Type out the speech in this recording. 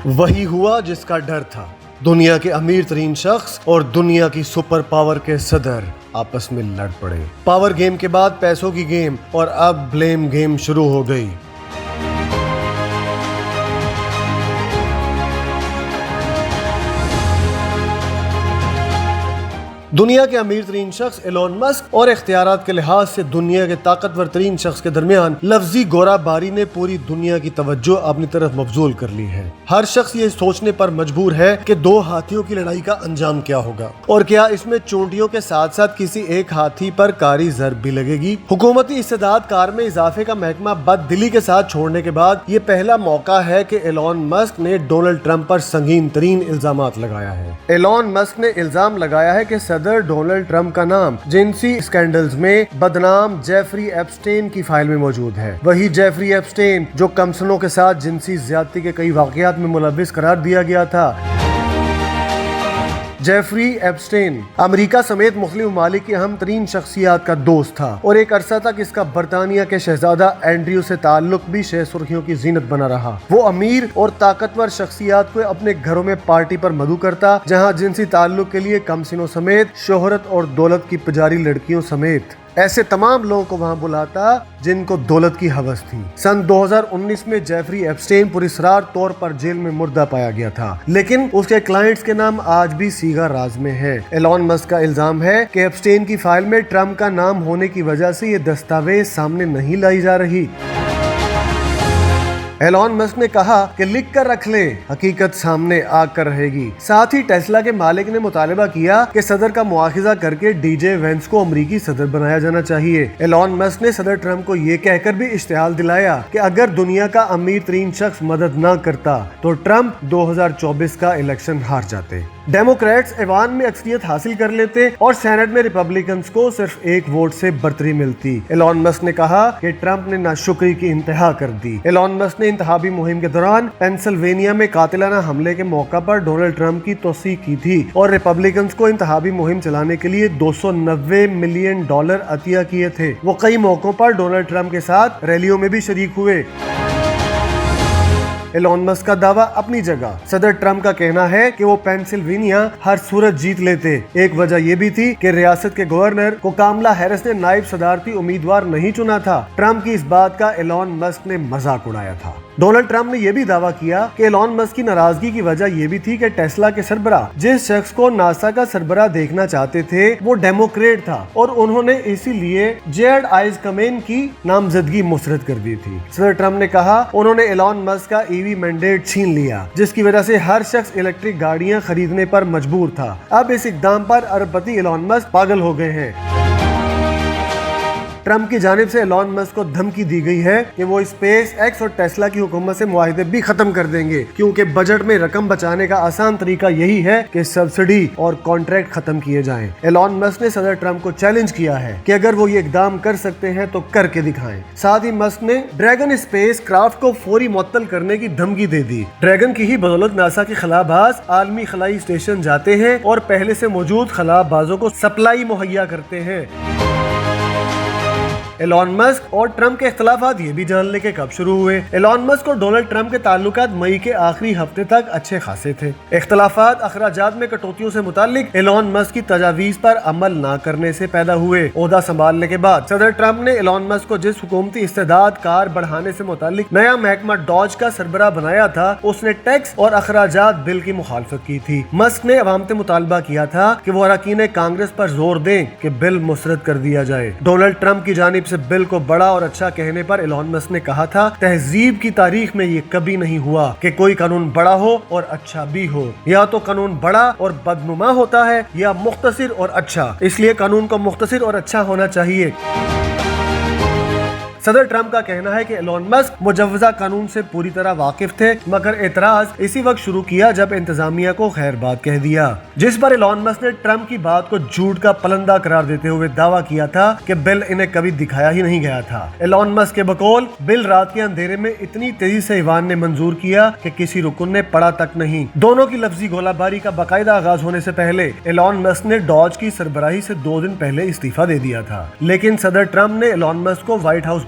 وہی ہوا جس کا ڈر تھا۔ دنیا کے امیر ترین شخص اور دنیا کی سپر پاور کے صدر آپس میں لڑ پڑے۔ پاور گیم کے بعد پیسوں کی گیم اور اب بلیم گیم شروع ہو گئی۔ دنیا کے امیر ترین شخص ایلون مسک اور اختیارات کے لحاظ سے دنیا کے طاقتور ترین شخص کے درمیان لفظی گورا باری نے پوری دنیا کی توجہ اپنی طرف مبذول کر لی ہے۔ ہر شخص یہ سوچنے پر مجبور ہے کہ دو ہاتھیوں کی لڑائی کا انجام کیا ہوگا اور کیا اس میں چونٹیوں کے ساتھ ساتھ کسی ایک ہاتھی پر کاری ضرب بھی لگے گی۔ حکومتی استعداد کار میں اضافے کا محکمہ بد دلی کے ساتھ چھوڑنے کے بعد یہ پہلا موقع ہے کہ ایلون مسک نے ڈونلڈ ٹرمپ پر سنگین ترین الزامات لگایا ہے۔ ایلون مسک نے الزام لگایا ہے کہ صدر ڈونلڈ ٹرمپ کا نام جنسی اسکینڈلز میں بدنام جیفری ایپسٹین کی فائل میں موجود ہے۔ وہی جیفری ایپسٹین جو کمسنوں کے ساتھ جنسی زیادتی کے کئی واقعات میں ملوث قرار دیا گیا تھا۔ جیفری ایپسٹین امریکہ سمیت مختلف ممالک کی اہم ترین شخصیات کا دوست تھا اور ایک عرصہ تک اس کا برطانیہ کے شہزادہ اینڈریو سے تعلق بھی شہ سرخیوں کی زینت بنا رہا۔ وہ امیر اور طاقتور شخصیات کو اپنے گھروں میں پارٹی پر مدعو کرتا، جہاں جنسی تعلق کے لیے کمسنوں سمیت شہرت اور دولت کی پجاری لڑکیوں سمیت ایسے تمام لوگوں کو وہاں بلاتا جن کو دولت کی ہوس تھی۔ سن 2019 میں جیفری ایپسٹین پراسرار طور پر جیل میں مردہ پایا گیا تھا، لیکن اس کے کلائنٹس کے نام آج بھی سیگا راز میں ہے۔ ایلون مسک کا الزام ہے کہ ایپسٹین کی فائل میں ٹرمپ کا نام ہونے کی وجہ سے یہ دستاویز سامنے نہیں لائی جا رہی۔ ایلون مسک نے کہا کہ لکھ کر رکھ لیں، حقیقت سامنے آ کر رہے گی۔ ساتھ ہی ٹیسلا کے مالک نے مطالبہ کیا کہ صدر کا مواخذہ کر کے ڈی جے وینس کو امریکی صدر بنایا جانا چاہیے۔ ایلون مسک نے صدر ٹرمپ کو یہ کہہ کر بھی اشتعال دلایا کہ اگر دنیا کا امیر ترین شخص مدد نہ کرتا تو ٹرمپ 2024 کا الیکشن ہار جاتے، ڈیموکریٹس ایوان میں اکثریت حاصل کر لیتے اور سینٹ میں ریپبلکنز کو صرف ایک ووٹ سے برتری ملتی۔ ایلون مسک نے کہا کہ ٹرمپ نے ناشکری کی انتہا کر دی۔ ایلون مسک نے انتخابی مہم کے دوران پینسلوینیا میں قاتلانہ حملے کے موقع پر ڈونلڈ ٹرمپ کی توثیق کی تھی اور ریپبلکنز کو انتخابی مہم چلانے کے لیے $290 ملین عطیہ کیے تھے۔ وہ کئی موقعوں پر ڈونلڈ ٹرمپ کے ساتھ ریلیوں میں بھی شریک ہوئے۔ ایلون مسک کا دعویٰ اپنی جگہ، صدر ٹرمپ کا کہنا ہے کہ وہ پینسلوینیا ہر صورت جیت لیتے۔ ایک وجہ یہ بھی تھی کہ ریاست کے گورنر کو کاملا ہیرس نے نائب صدارتی امیدوار نہیں چنا تھا۔ ٹرمپ کی اس بات کا ایلون مسک نے مذاق اڑایا تھا۔ ڈونلڈ ٹرمپ نے یہ بھی دعویٰ کیا کہ ایلون مسک کی ناراضگی کی وجہ یہ بھی تھی کہ ٹیسلا کے سربراہ جس شخص کو ناسا کا سربراہ دیکھنا چاہتے تھے وہ ڈیموکریٹ تھا اور انہوں نے اسی لیے جیرڈ آئز کمین کی نامزدگی مسترد کر دی تھی۔ صدر ٹرمپ نے کہا انہوں نے ایلون مسک کا ای وی مینڈیٹ چھین لیا، جس کی وجہ سے ہر شخص الیکٹرک گاڑیاں خریدنے پر مجبور تھا۔ اب اس اقدام پر ارب پتی ایلون مسک پاگل ہو گئے ہیں۔ ٹرمپ کی جانب سے ایلون مسک کو دھمکی دی گئی ہے کہ وہ اسپیس ایکس اور ٹیسلا کی حکومت سے معاہدے بھی ختم کر دیں گے، کیونکہ بجٹ میں رقم بچانے کا آسان طریقہ یہی ہے کہ سبسڈی اور کانٹریکٹ ختم کیے جائیں۔ ایلون مسک نے صدر ٹرمپ کو چیلنج کیا ہے کہ اگر وہ یہ اقدام کر سکتے ہیں تو کر کے دکھائیں۔ ساتھ ہی مسک نے ڈریگن اسپیس کرافٹ کو فوری معطل کرنے کی دھمکی دے دی۔ ڈریگن کی ہی بدولت ناسا کے خلا باز عالمی خلائی اسٹیشن جاتے ہیں اور پہلے سے موجود خلا بازوں کو سپلائی مہیا کرتے ہیں۔ ایلون مسک اور ٹرمپ کے اختلافات یہ بھی جان لے کہ کب شروع ہوئے۔ ایلون مسک اور ڈونلڈ ٹرمپ کے تعلقات مئی کے آخری ہفتے تک اچھے خاصے تھے۔ اختلافات اخراجات میں کٹوتیوں سے متعلق ایلون مسک کی تجاویز پر عمل نہ کرنے سے پیدا ہوئے۔ عہدہ سنبھالنے کے بعد صدر ٹرمپ نے ایلون مسک کو جس حکومتی استعداد کار بڑھانے سے متعلق نیا محکمہ ڈاج کا سربراہ بنایا تھا، اس نے ٹیکس اور اخراجات بل کی مخالفت کی تھی۔ مسک نے عوام سے مطالبہ کیا تھا کہ وہ اراکین کانگریس پر زور دیں کہ بل مسترد کر دیا جائے۔ ڈونلڈ ٹرمپ کی جانب سے بل کو بڑا اور اچھا کہنے پر ایلون مسک نے کہا تھا تہذیب کی تاریخ میں یہ کبھی نہیں ہوا کہ کوئی قانون بڑا ہو اور اچھا بھی ہو، یا تو قانون بڑا اور بدنما ہوتا ہے یا مختصر اور اچھا، اس لیے قانون کو مختصر اور اچھا ہونا چاہیے۔ صدر ٹرمپ کا کہنا ہے کہ ایلون مسک مجوزہ قانون سے پوری طرح واقف تھے، مگر اعتراض اسی وقت شروع کیا جب انتظامیہ کو خیر بات کہہ دیا، جس پر ایلون مسک نے ٹرمپ کی بات کو جھوٹ کا پلندہ قرار دیتے ہوئے دعویٰ کیا تھا کہ بل انہیں کبھی دکھایا ہی نہیں گیا تھا۔ ایلون مسک کے بقول بل رات کے اندھیرے میں اتنی تیزی سے ایوان نے منظور کیا کہ کسی رکن نے پڑھا تک نہیں۔ دونوں کی لفظی گولہ باری کا باقاعدہ آغاز ہونے سے پہلے ایلون مسک نے ڈاج کی سربراہی سے 2 دن پہلے استعفیٰ دے دیا تھا، لیکن صدر ٹرمپ نے ایلون مسک کو وائٹ ہاؤس